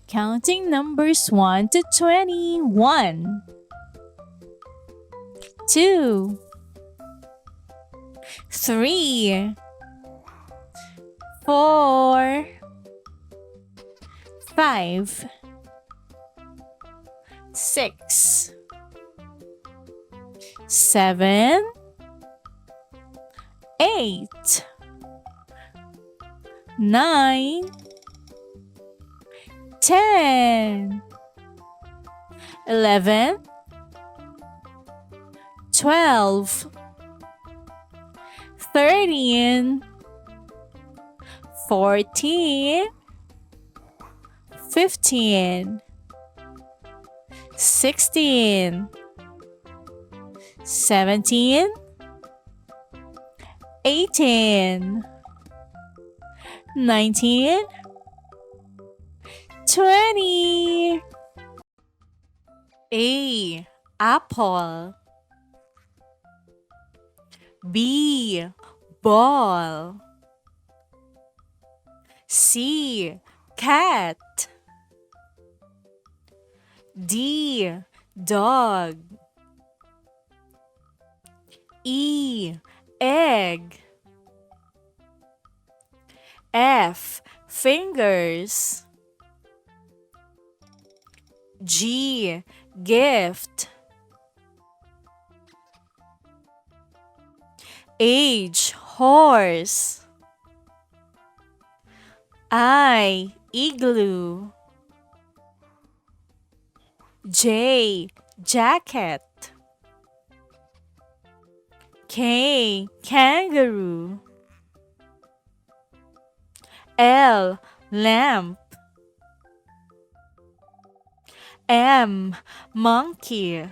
Counting numbers 1 to 20. 1, 2, 3, 4, 5, 6, 7, 8, 9, 10, 11, 12, 13, 14, 15, 16, 17, 18, 19, 20. A. Apple. B. Ball. C. Cat. D. Dog. E. Egg. F. Fingers. G. Gift. H. Horse. I. Igloo. J. Jacket. K. Kangaroo. L. Lamp. M. Monkey.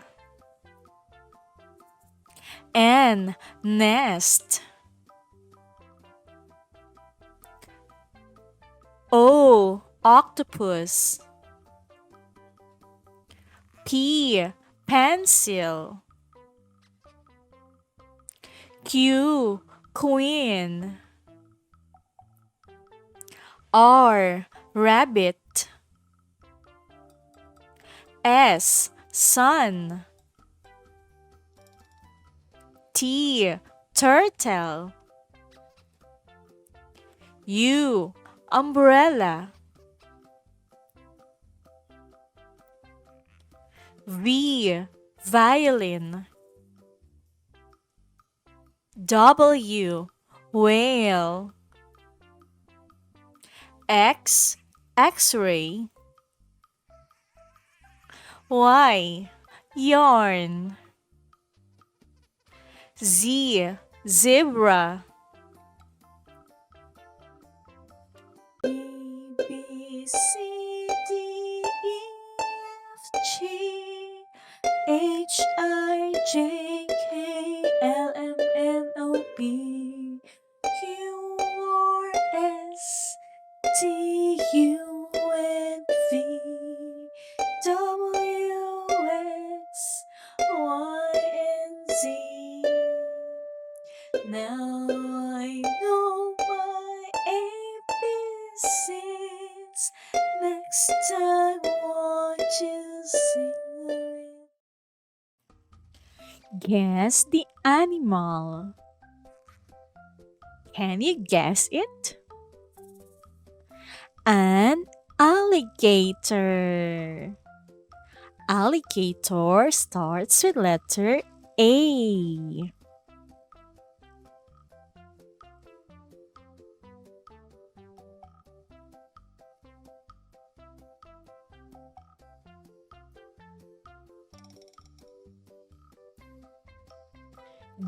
N. Nest. O. Octopus. P. Pencil. Q. Queen. R. Rabbit. S. Sun. T. Turtle. U. Umbrella. V. Violin. W. Whale. X. X-ray. Y. Yarn. Z. Zebra. A, B, C, D, E, F, G, H, I, J, K, L, M, N, O, P, Q, R, S, T, U, N, V, W, X, Y, and Z. Now I know my ABCs. Next time, won't you sing it? Guess the animal. Can you guess it? An alligator. Alligator starts with letter A.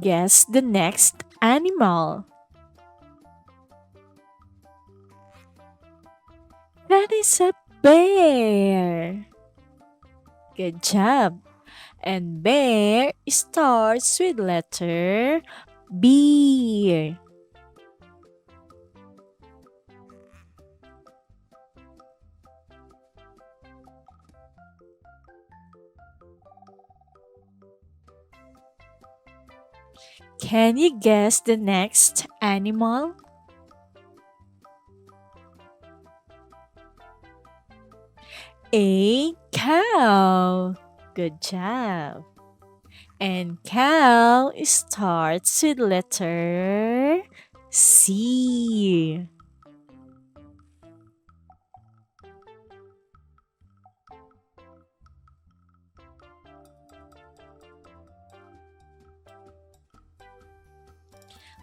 Guess the next animal. That is a bear. Good job. And bear starts with letter B. Can you guess the next animal? A cow. Good job. And cow starts with letter C.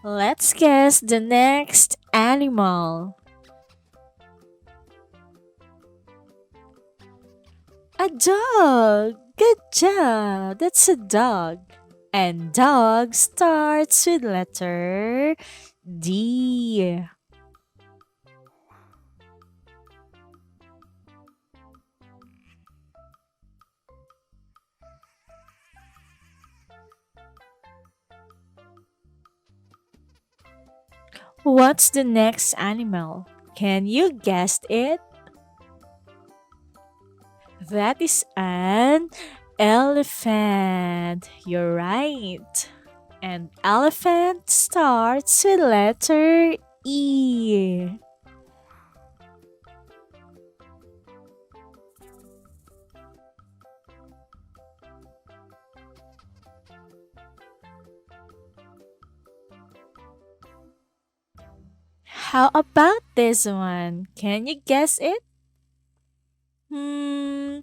Let's guess the next animal. A dog. Good job. That's a dog. And dog starts with letter D. What's the next animal? Can you guess it? That is an elephant. You're right. And elephant starts with letter E. How about this one? Can you guess it? Hmm,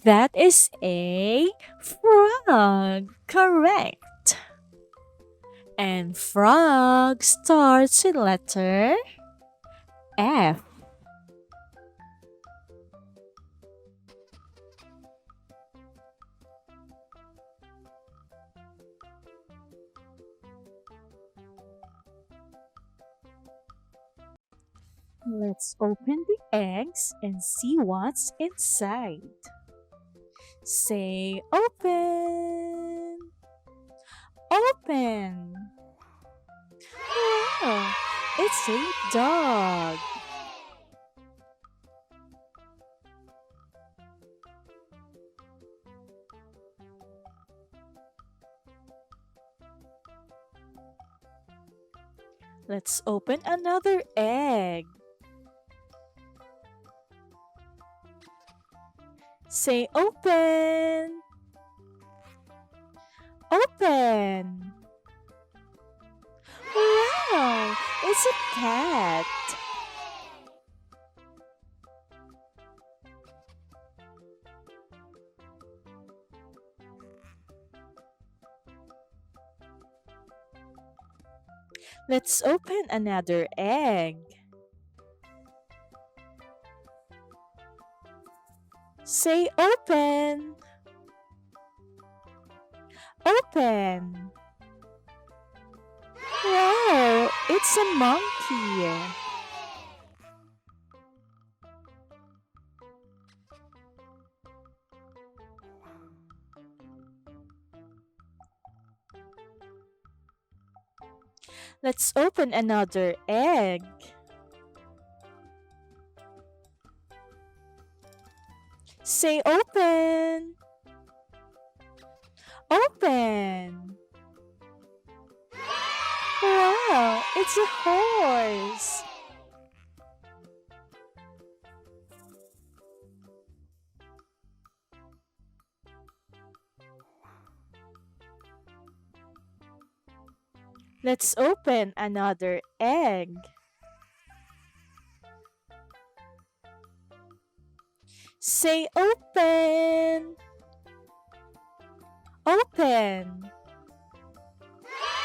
that is a frog. Correct. And frog starts with letter F. Let's open the eggs and see what's inside. Say open. Open. Wow, it's a dog. Let's open another egg. Say open. Open. Wow, it's a cat. Let's open another egg. Say open. Open. Wow, it's a monkey. Let's open another egg. Say open. Open. Wow, it's a horse. Let's open another egg. Say open. Open.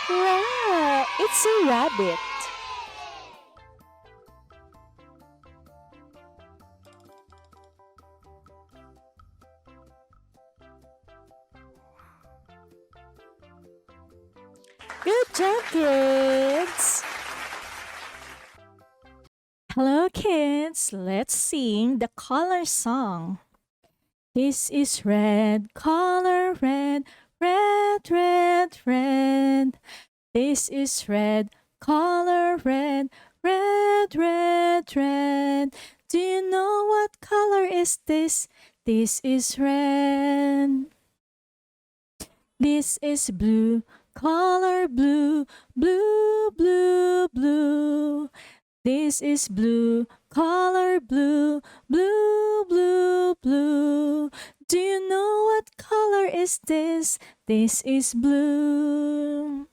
Wow, it's a rabbit. Good job, kids. Hello, kids. Let's sing the color song. This is red, color red, red, red, red. This is red, color red, red, red, red. Do you know what color is this? This is red. This is blue, color blue, blue, blue, blue. This is blue, color blue, blue, blue, blue. is this? This is blue.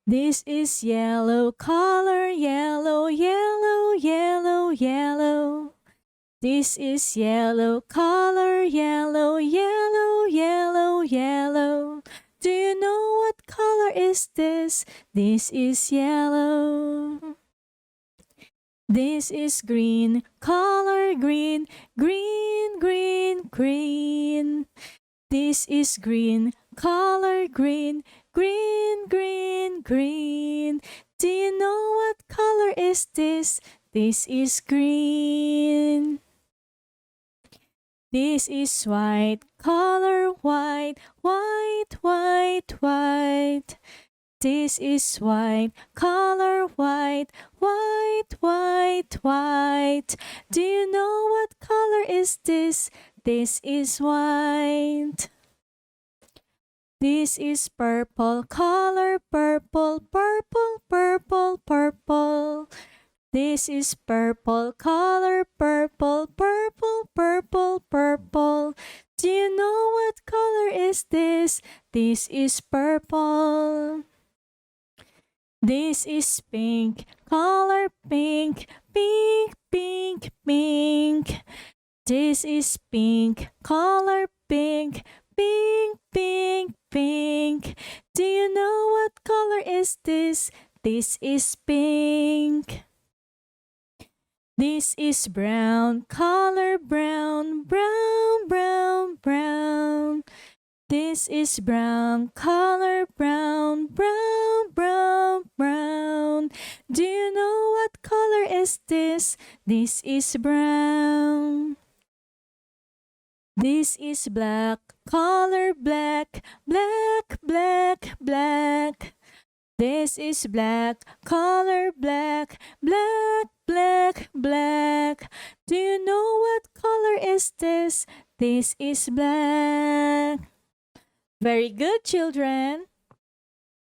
This is yellow color, yellow, yellow, yellow, yellow. This is yellow color, yellow, yellow, yellow, yellow. Do you know what color is this? This is yellow. This is green color, green, green, green, green. This is green color, green, green, green, green. Do you know what color is this? This is green. This is white color, white, white, white, white. This is white color, white, white, white, white. Do you know what color is this? This is white. This is purple color, purple, purple, purple, purple. This is purple color, purple, purple, purple, purple. Do you know what color is this? This is purple. This is pink color, pink, pink, pink, pink. This is pink color, pink, pink, pink, pink. Do you know what color is this? This is pink. This is brown color, brown, brown, brown, brown. This is brown color, brown, brown, brown, brown. Do you know what color is this? This is brown. This is black color, black, black, black, black. This is black color, black, black, black, black. Do you know what color is this? This is black. Very good, children.